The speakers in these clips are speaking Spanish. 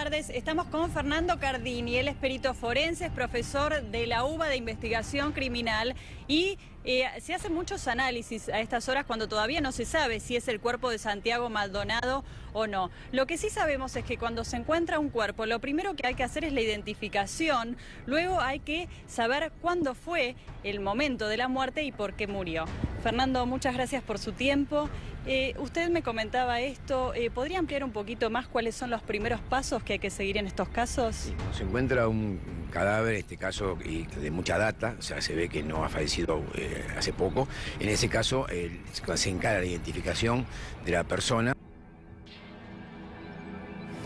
tardes. Estamos con Fernando Cardini, él es perito forense, es profesor de la UBA de Investigación Criminal y se hacen muchos análisis a estas horas cuando todavía no se sabe si es el cuerpo de Santiago Maldonado o no. Lo que sí sabemos es que cuando se encuentra un cuerpo, lo primero que hay que hacer es la identificación, luego hay que saber cuándo fue el momento de la muerte y por qué murió. Fernando, muchas gracias por su tiempo. Usted me comentaba esto, ¿podría ampliar un poquito más cuáles son los primeros pasos que hay que seguir en estos casos? Sí, se encuentra un cadáver, este caso de mucha data, o sea, se ve que no ha fallecido hace poco. En ese caso se encara la identificación de la persona.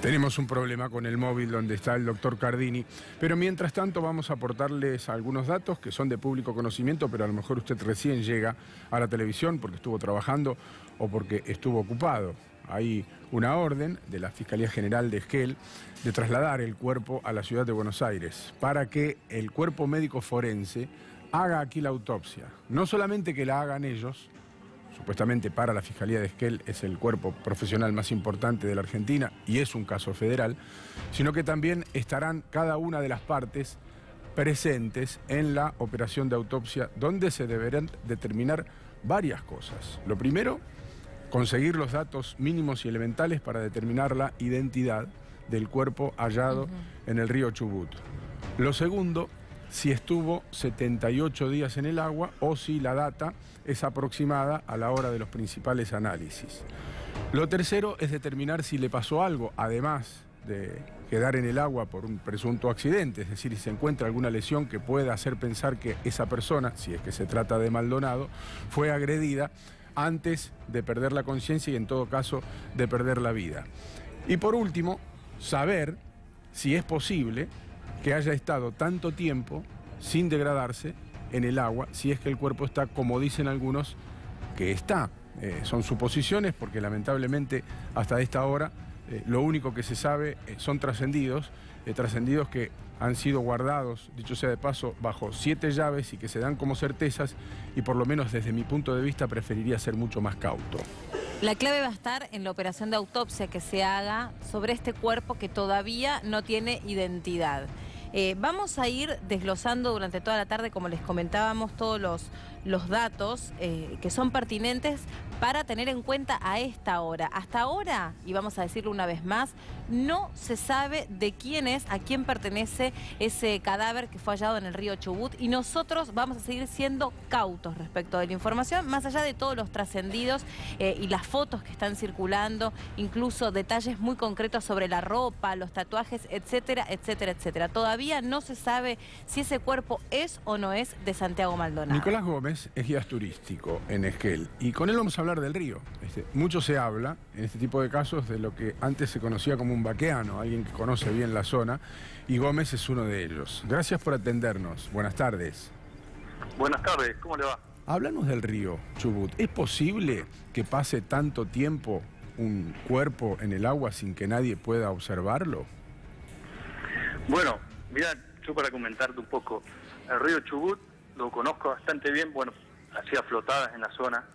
Tenemos un problema con el móvil donde está el doctor Cardini, pero mientras tanto vamos a aportarles algunos datos que son de público conocimiento, pero a lo mejor usted recién llega a la televisión porque estuvo trabajando o porque estuvo ocupado. Hay una orden de la Fiscalía General de Esquel de trasladar el cuerpo a la ciudad de Buenos Aires para que el cuerpo médico forense haga aquí la autopsia. No solamente que la hagan ellos, supuestamente para la Fiscalía de Esquel es el cuerpo profesional más importante de la Argentina y es un caso federal, sino que también estarán cada una de las partes presentes en la operación de autopsia donde se deberán determinar varias cosas. Lo primero, conseguir los datos mínimos y elementales para determinar la identidad del cuerpo hallado en el río Chubut. Lo segundo, si estuvo 78 días en el agua o si la data es aproximada a la hora de los principales análisis. Lo tercero es determinar si le pasó algo, además de quedar en el agua por un presunto accidente, es decir, si se encuentra alguna lesión que pueda hacer pensar que esa persona, si es que se trata de Maldonado, fue agredida antes de perder la conciencia y en todo caso de perder la vida. Y por último, saber si es posible que haya estado tanto tiempo sin degradarse en el agua, si es que el cuerpo está, como dicen algunos, que está. Son suposiciones porque lamentablemente hasta esta hora lo único que se sabe son trascendidos que han sido guardados, dicho sea de paso, bajo 7 llaves y que se dan como certezas y por lo menos desde mi punto de vista preferiría ser mucho más cauto. La clave va a estar en la operación de autopsia que se haga sobre este cuerpo que todavía no tiene identidad. Vamos a ir desglosando durante toda la tarde, como les comentábamos, todos los datos que son pertinentes para tener en cuenta a esta hora. Hasta ahora, y vamos a decirlo una vez más, no se sabe de quién es, a quién pertenece ese cadáver que fue hallado en el río Chubut y nosotros vamos a seguir siendo cautos respecto de la información, más allá de todos los trascendidos y las fotos que están circulando, incluso detalles muy concretos sobre la ropa, los tatuajes, etcétera, etcétera, etcétera. Todavía no se sabe si ese cuerpo es o no es de Santiago Maldonado. Nicolás Gómez es guía turístico en Esquel y con él vamos a hablar del río. Mucho se habla en este tipo de casos de lo que antes se conocía como un vaqueano, alguien que conoce bien la zona, y Gómez es uno de ellos. Gracias por atendernos. Buenas tardes. Buenas tardes, ¿cómo le va? Háblanos del río Chubut. ¿Es posible que pase tanto tiempo un cuerpo en el agua sin que nadie pueda observarlo? Bueno, mira, yo para comentarte un poco, el río Chubut lo conozco bastante bien, bueno, hacía flotadas en la zona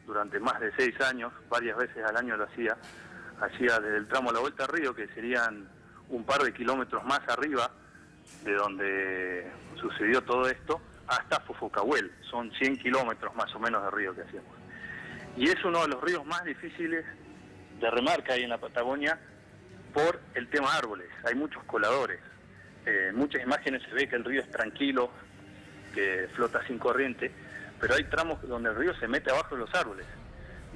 durante más de 6 años, varias veces al año lo hacía desde el tramo a la vuelta al río, que serían un par de kilómetros más arriba de donde sucedió todo esto, hasta Fofocahuel, son 100 kilómetros más o menos de río que hacíamos. Y es uno de los ríos más difíciles de remar que hay en la Patagonia por el tema árboles, hay muchos coladores. En muchas imágenes se ve que el río es tranquilo, que flota sin corriente, pero hay tramos donde el río se mete abajo de los árboles.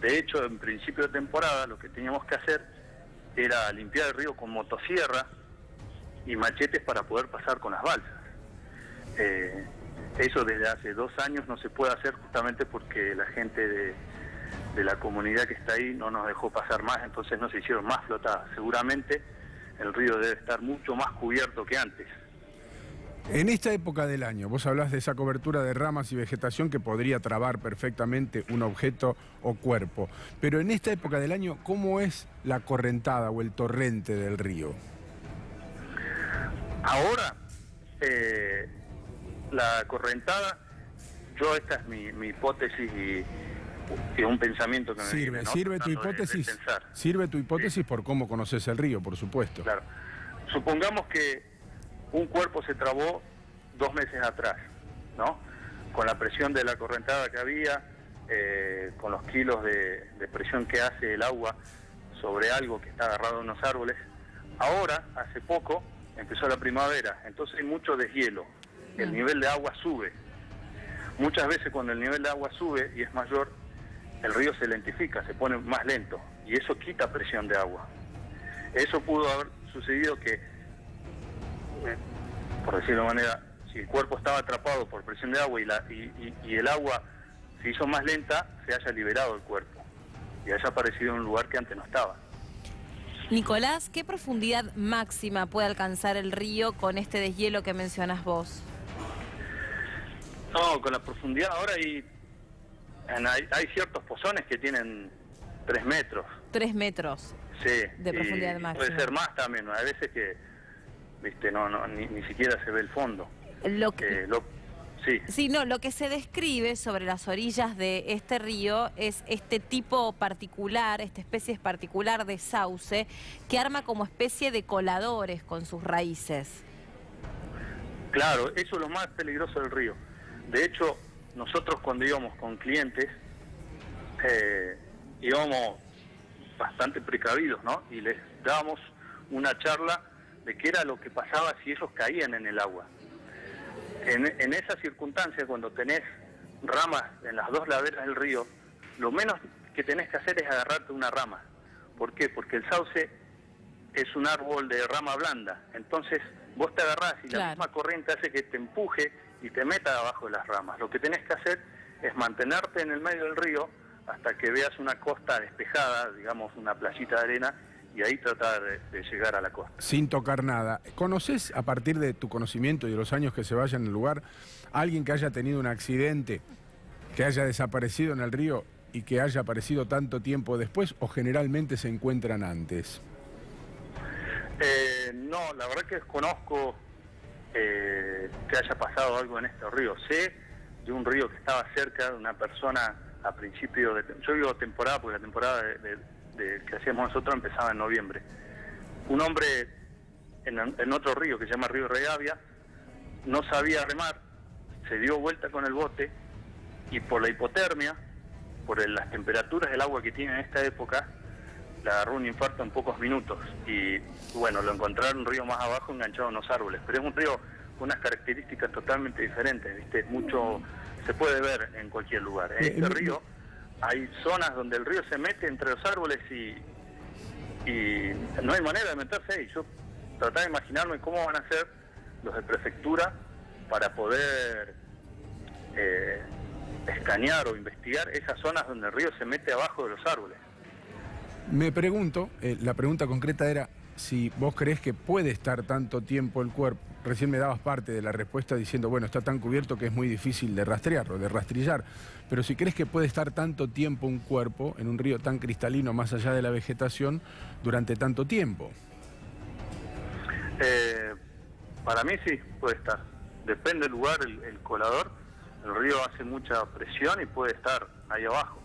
De hecho, en principio de temporada lo que teníamos que hacer era limpiar el río con motosierra y machetes para poder pasar con las balsas. Eso desde hace 2 años no se puede hacer justamente porque la gente de la comunidad que está ahí no nos dejó pasar más, entonces no se hicieron más flotadas. Seguramente el río debe estar mucho más cubierto que antes. En esta época del año, vos hablás de esa cobertura de ramas y vegetación que podría trabar perfectamente un objeto o cuerpo. Pero en esta época del año, ¿cómo es la correntada o el torrente del río? Ahora, la correntada, esta es mi hipótesis y un pensamiento que me viene, ¿no? Sirve tu hipótesis sí. Por cómo conoces el río, por supuesto. Claro. supongamos que un cuerpo se trabó 2 meses atrás, ¿no? Con la presión de la correntada que había, con los kilos de presión que hace el agua sobre algo que está agarrado a unos árboles. Ahora, hace poco, empezó la primavera, entonces hay mucho deshielo, el nivel de agua sube. Muchas veces cuando el nivel de agua sube y es mayor, el río se lentifica, se pone más lento, y eso quita presión de agua. Eso pudo haber sucedido que, por decirlo de manera, si el cuerpo estaba atrapado por presión de agua y el agua se hizo más lenta, se haya liberado el cuerpo y haya aparecido en un lugar que antes no estaba. Nicolás, ¿qué profundidad máxima puede alcanzar el río con este deshielo que mencionas vos? No, con la profundidad ahora hay ciertos pozones que tienen 3 metros. 3 metros. Sí, de profundidad máxima. Puede ser más también, hay veces que, viste, ni siquiera se ve el fondo. Sí, no, lo que se describe sobre las orillas de este río es este tipo particular, esta especie particular de sauce que arma como especie de coladores con sus raíces. Claro, eso es lo más peligroso del río. De hecho, nosotros cuando íbamos con clientes, íbamos bastante precavidos, ¿no? Y les dábamos una charla de qué era lo que pasaba si ellos caían en el agua. En esa circunstancia, cuando tenés ramas en las 2 laderas del río, lo menos que tenés que hacer es agarrarte una rama. ¿Por qué? Porque el sauce es un árbol de rama blanda. Entonces, vos te agarrás y la misma corriente hace que te empuje y te meta abajo de las ramas. Lo que tenés que hacer es mantenerte en el medio del río hasta que veas una costa despejada, digamos una playita de arena, y ahí tratar de llegar a la costa. Sin tocar nada. ¿Conoces, a partir de tu conocimiento y de los años que se vaya en el lugar, a alguien que haya tenido un accidente, que haya desaparecido en el río y que haya aparecido tanto tiempo después, o generalmente se encuentran antes? No, la verdad que desconozco que haya pasado algo en este río. Sé de un río que estaba cerca de una persona a principio de... Yo digo temporada, porque la temporada que hacíamos nosotros empezaba en noviembre. Un hombre en otro río que se llama Río Regavia no sabía remar, se dio vuelta con el bote y por la hipotermia, por las temperaturas del agua que tiene en esta época, le agarró un infarto en pocos minutos y bueno, lo encontraron un río más abajo enganchado en unos árboles, pero es un río con unas características totalmente diferentes, ¿viste? Mucho se puede ver en cualquier lugar. En este río hay zonas donde el río se mete entre los árboles y no hay manera de meterse ahí. Yo trataba de imaginarme cómo van a ser los de prefectura para poder escanear o investigar esas zonas donde el río se mete abajo de los árboles. Me pregunto, la pregunta concreta era si vos creés que puede estar tanto tiempo el cuerpo. Recién me dabas parte de la respuesta diciendo, bueno, está tan cubierto que es muy difícil de rastrear o de rastrillar. Pero si crees que puede estar tanto tiempo un cuerpo en un río tan cristalino, más allá de la vegetación, durante tanto tiempo. Para mí sí, puede estar. Depende del lugar, el colador. El río hace mucha presión y puede estar ahí abajo.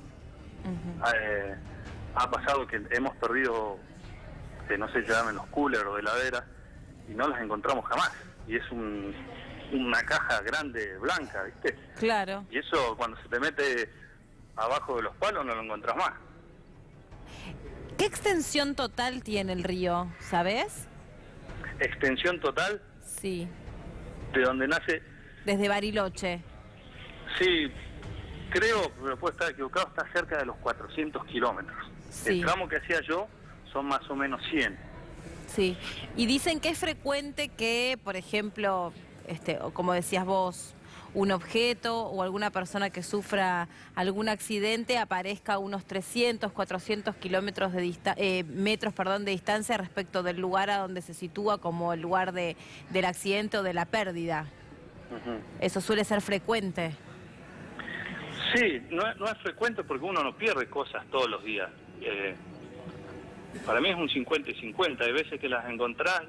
Ha pasado que hemos perdido, no sé, llamen los coolers o heladeras, y no las encontramos jamás. Y es una caja grande, blanca, ¿viste? Claro. Y eso cuando se te mete abajo de los palos no lo encontrás más. ¿Qué extensión total tiene el río, sabes? ¿Extensión total? Sí. ¿De dónde nace? Desde Bariloche. Sí, creo, pero puedo estar equivocado, está cerca de los 400 kilómetros. Sí. El tramo que hacía yo son más o menos 100. Sí, y dicen que es frecuente que, por ejemplo, o como decías vos, un objeto o alguna persona que sufra algún accidente aparezca a unos 300, 400 kilómetros metros de distancia respecto del lugar a donde se sitúa como el lugar del accidente o de la pérdida. Eso suele ser frecuente. Sí, no es frecuente porque uno no pierde cosas todos los días. Para mí es un 50 y 50. Hay veces que las encontrás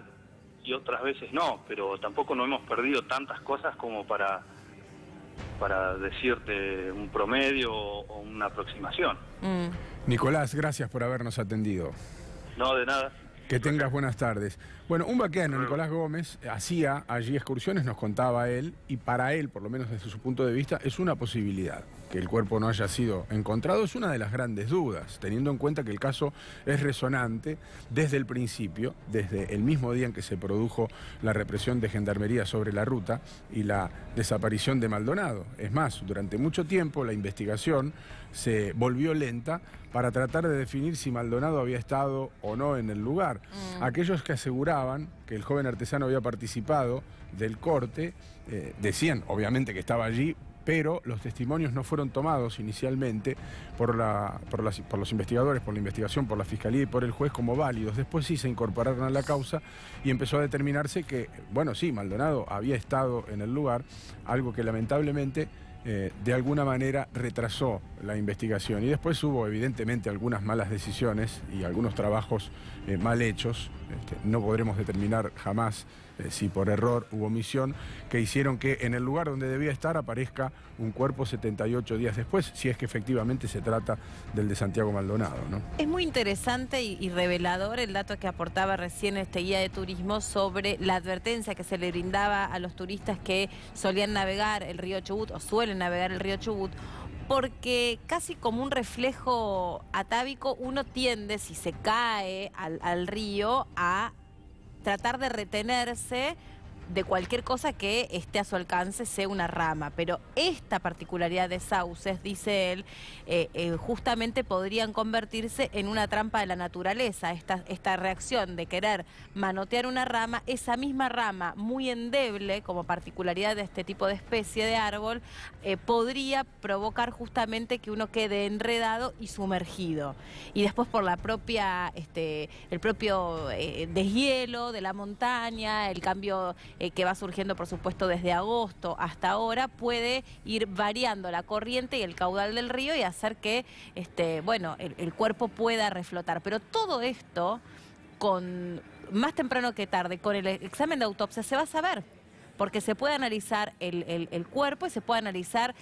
y otras veces no, pero tampoco no hemos perdido tantas cosas como para decirte un promedio o una aproximación. Nicolás, gracias por habernos atendido. No, de nada. Que tengas buenas tardes. Bueno, un vaqueano, Nicolás Gómez, hacía allí excursiones, nos contaba él, y para él, por lo menos desde su punto de vista, es una posibilidad. Que el cuerpo no haya sido encontrado es una de las grandes dudas, teniendo en cuenta que el caso es resonante desde el principio, desde el mismo día en que se produjo la represión de Gendarmería sobre la ruta y la desaparición de Maldonado. Es más, durante mucho tiempo la investigación se volvió lenta para tratar de definir si Maldonado había estado o no en el lugar. Aquellos que aseguraban que el joven artesano había participado del corte, decían obviamente que estaba allí, pero los testimonios no fueron tomados inicialmente por los investigadores, por la investigación, por la Fiscalía y por el juez como válidos. Después sí se incorporaron a la causa y empezó a determinarse que, bueno, sí, Maldonado había estado en el lugar, algo que lamentablemente de alguna manera retrasó la investigación. Y después hubo evidentemente algunas malas decisiones y algunos trabajos mal hechos, no podremos determinar jamás si por error u omisión, que hicieron que en el lugar donde debía estar aparezca un cuerpo 78 días después, si es que efectivamente se trata del de Santiago Maldonado, ¿no? Es muy interesante y revelador el dato que aportaba recién este guía de turismo sobre la advertencia que se le brindaba a los turistas que solían navegar el río Chubut o suelen navegar el río Chubut, porque casi como un reflejo atávico uno tiende, si se cae al río, a tratar de retenerse de cualquier cosa que esté a su alcance, sea una rama. Pero esta particularidad de sauces, dice él, justamente podrían convertirse en una trampa de la naturaleza. Esta reacción de querer manotear una rama, esa misma rama muy endeble, como particularidad de este tipo de especie de árbol, podría provocar justamente que uno quede enredado y sumergido. Y después por la propia, el propio deshielo de la montaña, el cambio que va surgiendo por supuesto desde agosto hasta ahora, puede ir variando la corriente y el caudal del río y hacer que bueno, el cuerpo pueda reflotar. Pero todo esto, más temprano que tarde, con el examen de autopsia se va a saber, porque se puede analizar el cuerpo y se puede analizar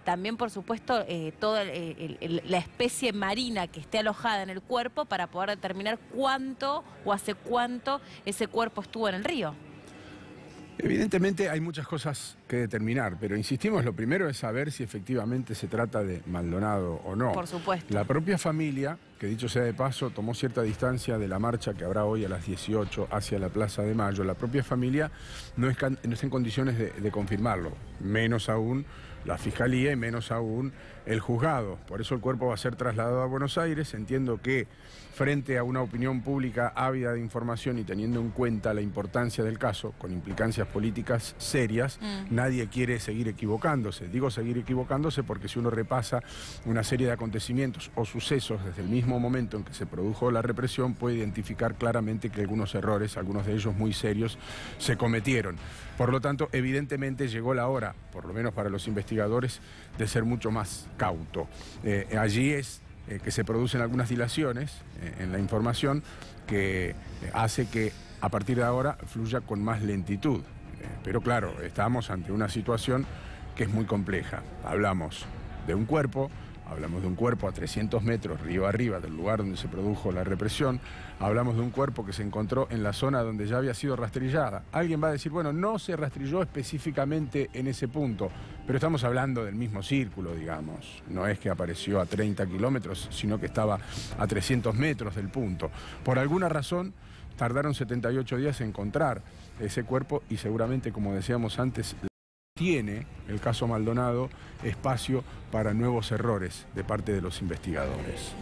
también, por supuesto, toda la especie marina que esté alojada en el cuerpo para poder determinar cuánto o hace cuánto ese cuerpo estuvo en el río. Evidentemente hay muchas cosas que determinar, pero insistimos, lo primero es saber si efectivamente se trata de Maldonado o no. Por supuesto. La propia familia, que dicho sea de paso, tomó cierta distancia de la marcha que habrá hoy a las 18 hacia la Plaza de Mayo. La propia familia no está en condiciones de confirmarlo, menos aún la Fiscalía y menos aún el juzgado. Por eso el cuerpo va a ser trasladado a Buenos Aires. Entiendo que frente a una opinión pública ávida de información y teniendo en cuenta la importancia del caso, con implicancias políticas serias, nadie quiere seguir equivocándose. Digo seguir equivocándose porque si uno repasa una serie de acontecimientos o sucesos desde el mismo momento en que se produjo la represión, puede identificar claramente que algunos errores, algunos de ellos muy serios, se cometieron. Por lo tanto, evidentemente llegó la hora, por lo menos para los investigadores, de ser mucho más cauto. Allí es que se producen algunas dilaciones en la información que hace que a partir de ahora fluya con más lentitud. Pero claro, estamos ante una situación que es muy compleja. Hablamos de un cuerpo a 300 metros río arriba del lugar donde se produjo la represión. Hablamos de un cuerpo que se encontró en la zona donde ya había sido rastrillada. Alguien va a decir, bueno, no se rastrilló específicamente en ese punto, pero estamos hablando del mismo círculo, digamos. No es que apareció a 30 kilómetros, sino que estaba a 300 metros del punto. Por alguna razón, tardaron 78 días en encontrar ese cuerpo y seguramente, como decíamos antes, tiene el caso Maldonado espacio para nuevos errores de parte de los investigadores.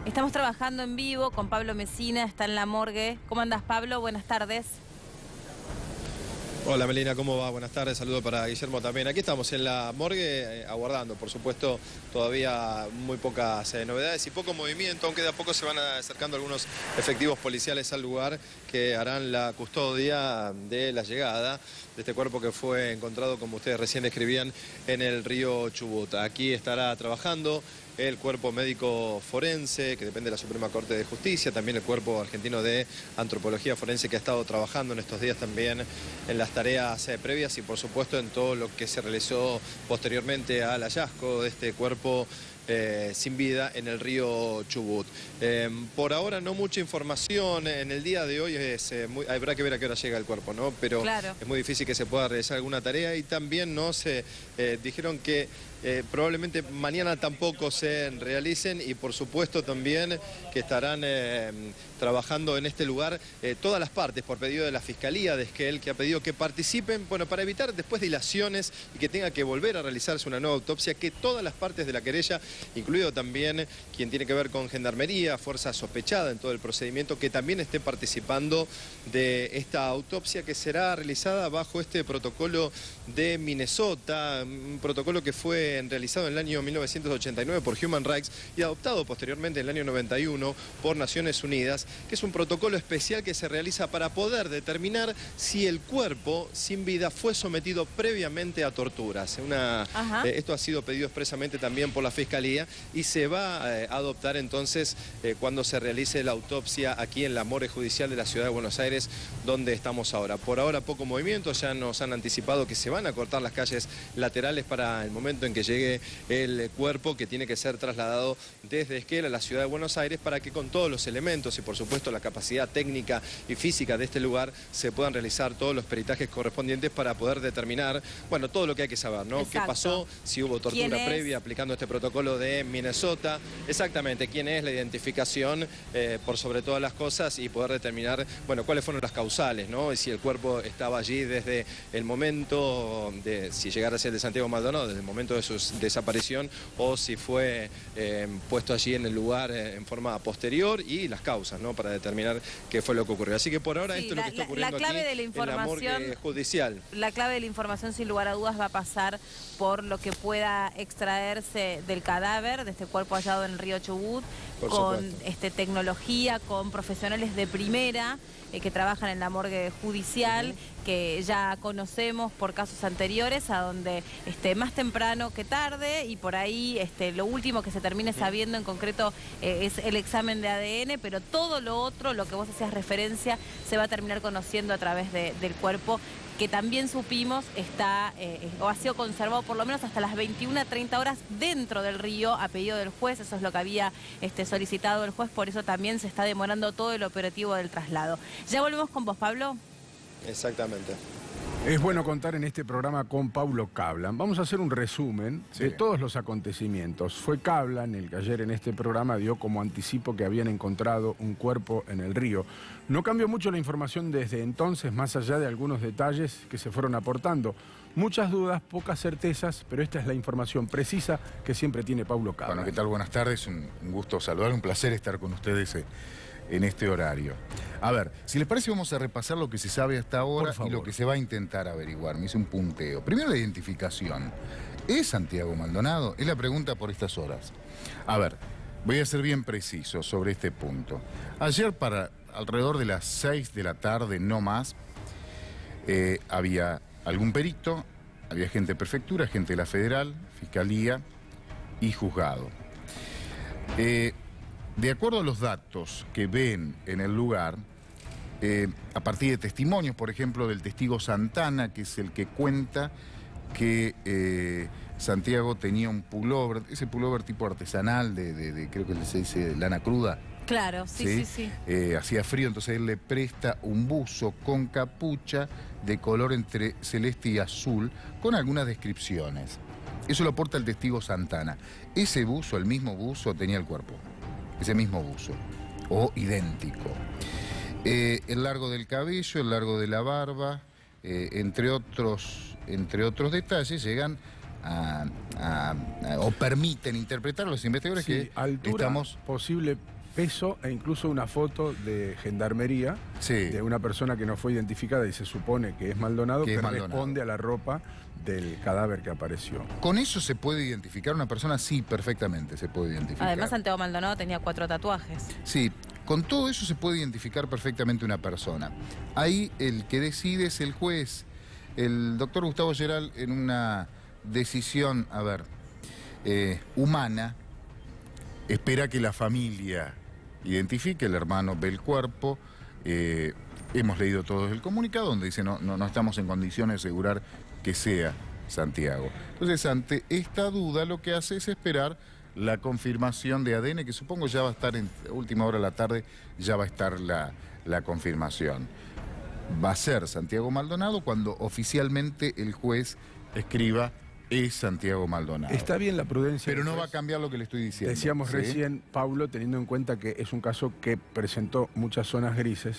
Estamos trabajando en vivo con Pablo Mesina, está en la morgue. ¿Cómo andás, Pablo? Buenas tardes. Hola Melina, ¿cómo va? Buenas tardes, saludo para Guillermo también. Aquí estamos en la morgue aguardando, por supuesto, todavía muy pocas novedades y poco movimiento, aunque de a poco se van acercando algunos efectivos policiales al lugar que harán la custodia de la llegada de este cuerpo que fue encontrado, como ustedes recién describían, en el río Chubut. Aquí estará trabajando el cuerpo médico forense, que depende de la Suprema Corte de Justicia, también el cuerpo argentino de antropología forense, que ha estado trabajando en estos días también en las tareas previas y por supuesto en todo lo que se realizó posteriormente al hallazgo de este cuerpo sin vida en el río Chubut. Por ahora no mucha información. En el día de hoy habrá que ver a qué hora llega el cuerpo, ¿no? Pero claro, es muy difícil que se pueda realizar alguna tarea y también no se dijeron que probablemente mañana tampoco se realicen y por supuesto también que estarán trabajando en este lugar todas las partes por pedido de la Fiscalía de Esquel, que ha pedido que participen, bueno, para evitar después dilaciones y que tenga que volver a realizarse una nueva autopsia, que todas las partes de la querella, incluido también quien tiene que ver con Gendarmería, fuerza sospechada en todo el procedimiento, que también esté participando de esta autopsia que será realizada bajo este protocolo de Minnesota, un protocolo que fue realizado en el año 1989 por Human Rights y adoptado posteriormente en el año 91 por Naciones Unidas, que es un protocolo especial que se realiza para poder determinar si el cuerpo sin vida fue sometido previamente a torturas. Esto ha sido pedido expresamente también por la Fiscalía y se va a adoptar entonces cuando se realice la autopsia aquí en la morgue judicial de la Ciudad de Buenos Aires, donde estamos ahora. Por ahora poco movimiento, ya nos han anticipado que se van a cortar las calles laterales para el momento en que llegue el cuerpo, que tiene que ser trasladado desde Esquel a la Ciudad de Buenos Aires para que con todos los elementos y por supuesto la capacidad técnica y física de este lugar se puedan realizar todos los peritajes correspondientes para poder determinar, bueno, todo lo que hay que saber, ¿no? Exacto. ¿Qué pasó? Si hubo tortura previa aplicando este protocolo de Minnesota, exactamente quién es, la identificación por sobre todas las cosas y poder determinar, bueno, cuáles fueron las causales, ¿no? Y si el cuerpo estaba allí desde el momento de, si llegara a ser de Santiago Maldonado, desde el momento de su desaparición o si fue puesto allí en el lugar en forma posterior y las causas, ¿no? Para determinar qué fue lo que ocurrió. Así que por ahora esto es lo que está ocurriendo aquí en la morgue judicial. La clave de la información, sin lugar a dudas, va a pasar por lo que pueda extraerse del cadáver, de este cuerpo hallado en el río Chubut, con tecnología, con profesionales de primera que trabajan en la morgue judicial, que ya conocemos por casos anteriores, a donde más temprano que tarde, y por ahí lo último que se termine sabiendo en concreto es el examen de ADN, pero todo lo otro, lo que vos hacías referencia, se va a terminar conociendo a través del cuerpo, que también supimos está o ha sido conservado por lo menos hasta las 21:30 horas dentro del río a pedido del juez. Eso es lo que había solicitado el juez, por eso también se está demorando todo el operativo del traslado. Ya volvemos con vos, Pablo. Exactamente. Es bueno contar en este programa con Paulo Cablan. Vamos a hacer un resumen de todos los acontecimientos. Fue Cablan el que ayer en este programa dio como anticipo que habían encontrado un cuerpo en el río. No cambió mucho la información desde entonces, más allá de algunos detalles que se fueron aportando. Muchas dudas, pocas certezas, pero esta es la información precisa que siempre tiene Paulo Cablan. Bueno, ¿qué tal? Buenas tardes, un gusto saludar, un placer estar con ustedes en este horario. A ver, si les parece vamos a repasar lo que se sabe hasta ahora y lo que se va a intentar averiguar. Me hice un punteo. Primero la identificación. ¿Es Santiago Maldonado? Es la pregunta por estas horas. A ver, voy a ser bien preciso sobre este punto. Ayer para alrededor de las 6 de la tarde, no más, había algún perito, había gente de prefectura, gente de la federal, fiscalía y juzgado. De acuerdo a los datos que ven en el lugar, a partir de testimonios, por ejemplo, del testigo Santana, que es el que cuenta que Santiago tenía un pullover, ese pullover tipo artesanal creo que se dice lana cruda. Claro, sí. Hacía frío, entonces él le presta un buzo con capucha de color entre celeste y azul, con algunas descripciones. Eso lo aporta el testigo Santana. Ese buzo, el mismo buzo, tenía el cuerpo. Ese mismo buzo, o idéntico. El largo del cabello, el largo de la barba, entre otros detalles, llegan o permiten interpretar a los investigadores que altura estamos... posible peso e incluso una foto de gendarmería de una persona que no fue identificada y se supone que es Maldonado, que responde a la ropa del cadáver que apareció. ¿Con eso se puede identificar una persona? Sí, perfectamente se puede identificar. Además, Santiago Maldonado tenía 4 tatuajes. Sí, con todo eso se puede identificar perfectamente una persona. Ahí el que decide es el juez. El doctor Gustavo Geral, en una decisión, humana, espera que la familia identifique, el hermano ve el cuerpo. Hemos leído todos el comunicado donde dice no estamos en condiciones de asegurar que sea Santiago. Entonces, ante esta duda, lo que hace es esperar la confirmación de ADN, que supongo ya va a estar en última hora de la tarde, ya va a estar la confirmación. Va a ser Santiago Maldonado cuando oficialmente el juez escriba es Santiago Maldonado. Está bien la prudencia. Pero no va a cambiar lo que le estoy diciendo. Decíamos recién, Paulo, teniendo en cuenta que es un caso que presentó muchas zonas grises,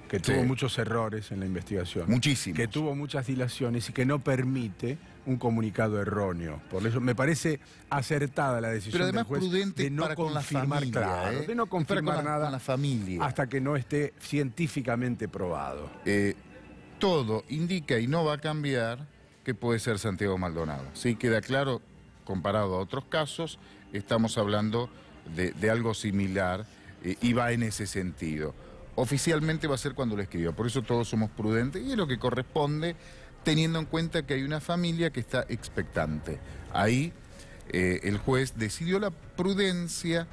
que tuvo muchos errores en la investigación. Muchísimos. Que tuvo muchas dilaciones y que no permite un comunicado erróneo. Por eso me parece acertada la decisión del juez de no confirmar, de no confirmar nada con la familia, hasta que no esté científicamente probado. Todo indica, y no va a cambiar, que puede ser Santiago Maldonado. Sí, queda claro, comparado a otros casos, estamos hablando de algo similar y va en ese sentido. Oficialmente va a ser cuando lo escriba, por eso todos somos prudentes y es lo que corresponde, teniendo en cuenta que hay una familia que está expectante. Ahí el juez decidió la prudencia,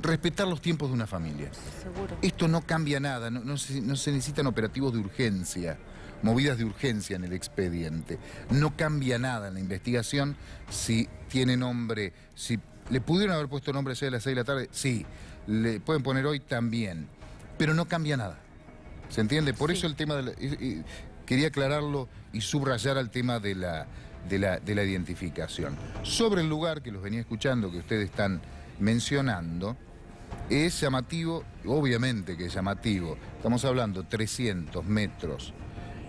respetar los tiempos de una familia. Seguro. Esto no cambia nada, no se necesitan operativos de urgencia, movidas de urgencia en el expediente. No cambia nada en la investigación si tiene nombre, si le pudieron haber puesto nombre ayer a las 6 de la tarde, sí. Le pueden poner hoy también, pero no cambia nada. ¿Se entiende? Por eso el tema quería aclararlo y subrayar al tema de la identificación. Sobre el lugar que los venía escuchando, que ustedes están mencionando, es llamativo, obviamente que es llamativo. Estamos hablando 300 metros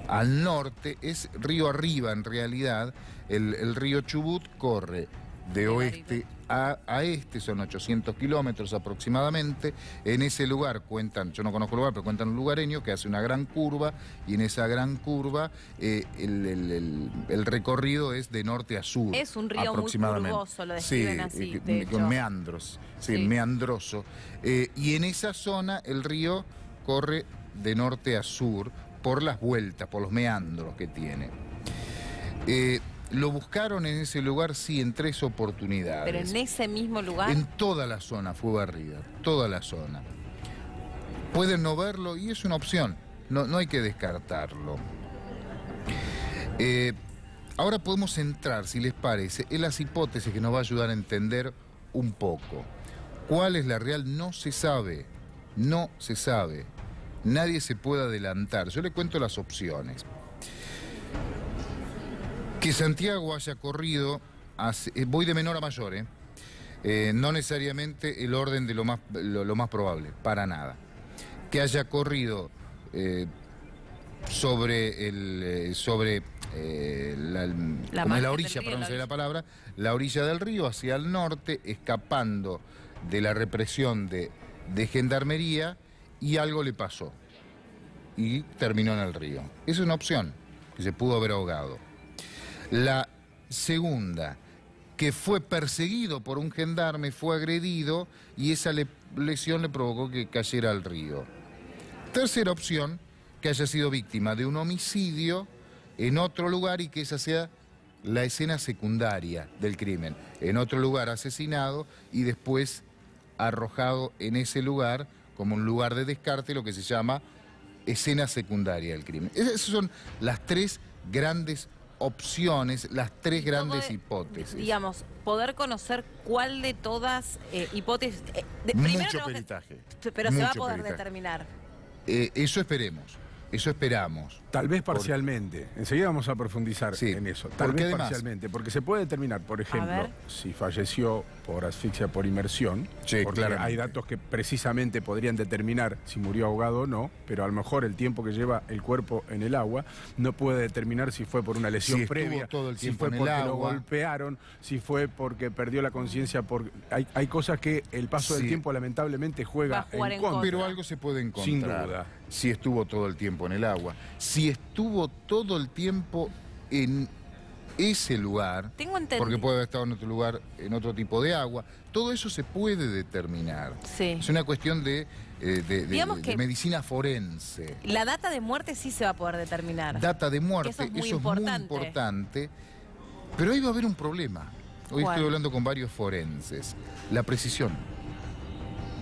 al norte, es río arriba en realidad. El río Chubut corre de oeste a este, son 800 kilómetros aproximadamente. En ese lugar cuentan, yo no conozco el lugar, pero cuentan un lugareño que hace una gran curva, y en esa gran curva el recorrido es de norte a sur. Es un río muy curvoso, lo describen así, con meandros, meandroso. Y en esa zona el río corre de norte a sur por las vueltas, por los meandros que tiene. Lo buscaron en ese lugar, sí, en 3 oportunidades. ¿Pero en ese mismo lugar? En toda la zona fue barrida, toda la zona. Pueden no verlo y es una opción, no hay que descartarlo. Ahora podemos entrar, si les parece, en las hipótesis que nos va a ayudar a entender un poco. ¿Cuál es la real? No se sabe, no se sabe. Nadie se puede adelantar. Yo le cuento las opciones. Que Santiago haya corrido, voy de menor a mayor, no necesariamente el orden de lo más probable, para nada. Que haya corrido sobre la orilla, perdón, no sé la palabra, la orilla del río hacia el norte, escapando de la represión de gendarmería, y algo le pasó y terminó en el río. Esa es una opción, que se pudo haber ahogado. La segunda, que fue perseguido por un gendarme, fue agredido y esa lesión le provocó que cayera al río. Tercera opción, que haya sido víctima de un homicidio en otro lugar y que esa sea la escena secundaria del crimen. En otro lugar asesinado y después arrojado en ese lugar como un lugar de descarte, lo que se llama escena secundaria del crimen. Esas son las 3 grandes opciones, las 3 grandes hipótesis. Digamos, poder conocer cuál de todas hipótesis... Mucho peritaje. Pero se va a poder determinar. Eso esperemos. Eso esperamos. Tal vez parcialmente. Enseguida vamos a profundizar en eso. Tal vez además, parcialmente, porque se puede determinar, por ejemplo, si falleció por asfixia por inmersión, porque hay datos que precisamente podrían determinar si murió ahogado o no, pero a lo mejor el tiempo que lleva el cuerpo en el agua no puede determinar si fue por una lesión previa, todo el si tiempo fue en el porque agua. lo golpearon, si fue porque perdió la conciencia. Hay cosas que el paso del tiempo lamentablemente juega en contra. Pero algo se puede encontrar. Sin duda. Si estuvo todo el tiempo en el agua, si estuvo todo el tiempo en ese lugar, porque puede haber estado en otro lugar, en otro tipo de agua, todo eso se puede determinar. Sí. Es una cuestión de medicina forense. La data de muerte sí se va a poder determinar. Data de muerte, eso es muy importante, pero ahí va a haber un problema. Hoy estoy hablando con varios forenses. La precisión.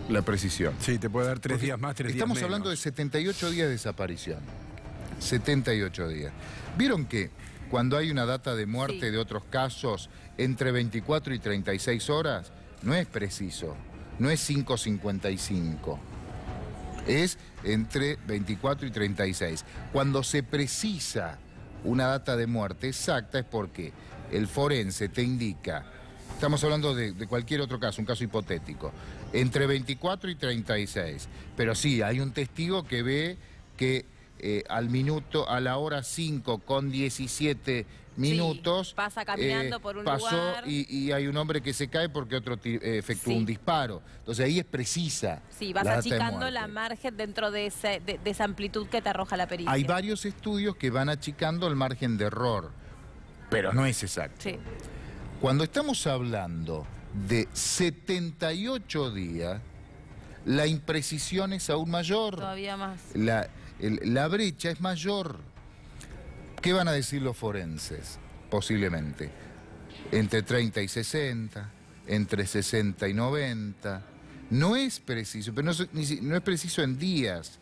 La precisión. Sí, te puede dar 3 días más, 3 días menos. Estamos hablando de 78 días de desaparición. 78 días. ¿Vieron que cuando hay una data de muerte de otros casos entre 24 y 36 horas, no es preciso, no es 5:55, es entre 24 y 36. Cuando se precisa una data de muerte exacta es porque el forense te indica, estamos hablando de cualquier otro caso, un caso hipotético, entre 24 y 36, pero sí, hay un testigo que ve que al minuto, a la hora 5:17 minutos, pasa caminando por un pasó lugar. Y hay un hombre que se cae porque otro efectuó un disparo. Entonces ahí es precisa. Sí, vas achicando la margen dentro de esa amplitud que te arroja la pericia. Hay varios estudios que van achicando el margen de error, pero no es exacto. Sí. Cuando estamos hablando de 78 días, la imprecisión es aún mayor. Todavía más. La brecha es mayor. ¿Qué van a decir los forenses? Posiblemente. Entre 30 y 60, entre 60 y 90. No es preciso, pero no es preciso en días.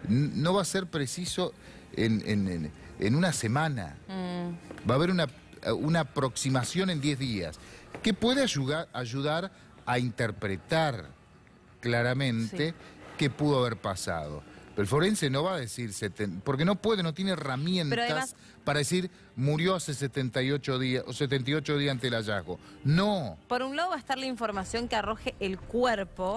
No va a ser preciso en una semana. Va a haber una aproximación en 10 días, que puede ayudar a interpretar claramente qué pudo haber pasado. Pero el forense no va a decir, porque no tiene herramientas además, para decir murió hace 78 días o 78 días ante el hallazgo. No. Por un lado va a estar la información que arroje el cuerpo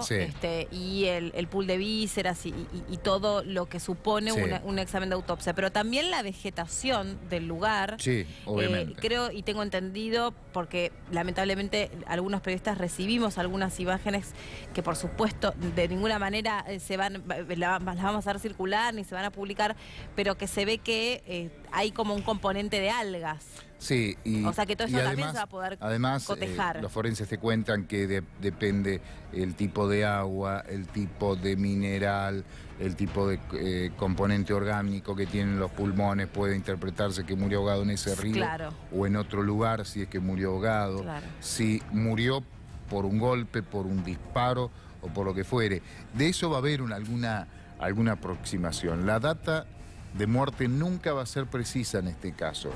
y el pool de vísceras y todo lo que supone un examen de autopsia, pero también la vegetación del lugar. Sí, obviamente. Creo y tengo entendido, porque lamentablemente algunos periodistas recibimos algunas imágenes que por supuesto de ninguna manera las vamos a hacer circular ni se van a publicar, pero que se ve que hay como un componente de algas. Sí, o sea que todo eso también se va a poder cotejar. Los forenses te cuentan que depende el tipo de agua, el tipo de mineral, el tipo de componente orgánico que tienen los pulmones. Puede interpretarse que murió ahogado en ese río o en otro lugar, si es que murió ahogado. Si murió por un golpe, por un disparo o por lo que fuere. De eso va a haber alguna aproximación. La data de muerte nunca va a ser precisa en este caso.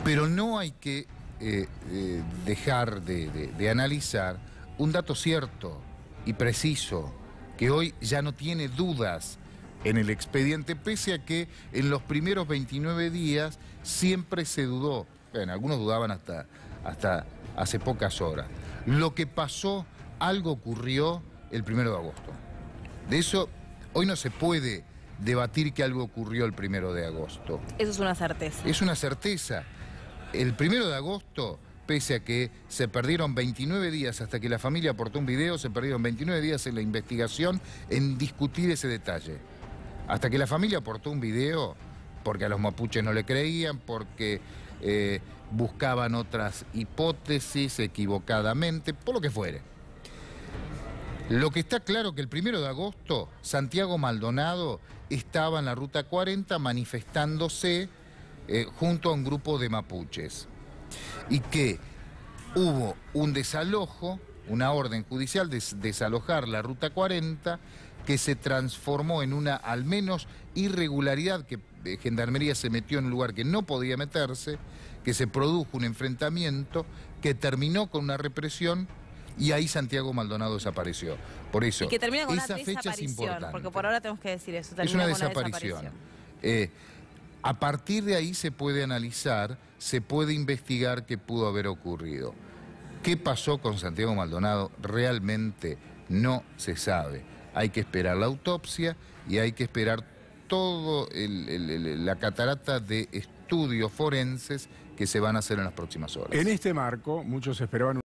Pero no hay que dejar de analizar un dato cierto y preciso, que hoy ya no tiene dudas en el expediente, pese a que en los primeros 29 días siempre se dudó. Bueno, algunos dudaban hasta hace pocas horas. Lo que pasó, algo ocurrió el 1 de agosto. De eso hoy no se puede debatir que algo ocurrió el 1 de agosto. Eso es una certeza. Es una certeza. El 1 de agosto, pese a que se perdieron 29 días hasta que la familia aportó un video, se perdieron 29 días en la investigación en discutir ese detalle. Hasta que la familia aportó un video, porque a los mapuches no le creían, porque buscaban otras hipótesis equivocadamente, por lo que fuere. Lo que está claro que el 1 de agosto, Santiago Maldonado estaba en la Ruta 40 manifestándose junto a un grupo de mapuches. Y que hubo un desalojo, una orden judicial de desalojar la Ruta 40, que se transformó en una, al menos, irregularidad, que Gendarmería se metió en un lugar que no podía meterse, que se produjo un enfrentamiento, que terminó con una represión y ahí Santiago Maldonado desapareció. Por eso, Y que termina con una esa fecha es desaparición, importante. porque por ahora tenemos que decir eso. Es una termina con desaparición. A partir de ahí se puede analizar, se puede investigar qué pudo haber ocurrido. ¿Qué pasó con Santiago Maldonado? Realmente no se sabe. Hay que esperar la autopsia y hay que esperar todo la catarata de estudios forenses que se van a hacer en las próximas horas. En este marco, muchos esperaban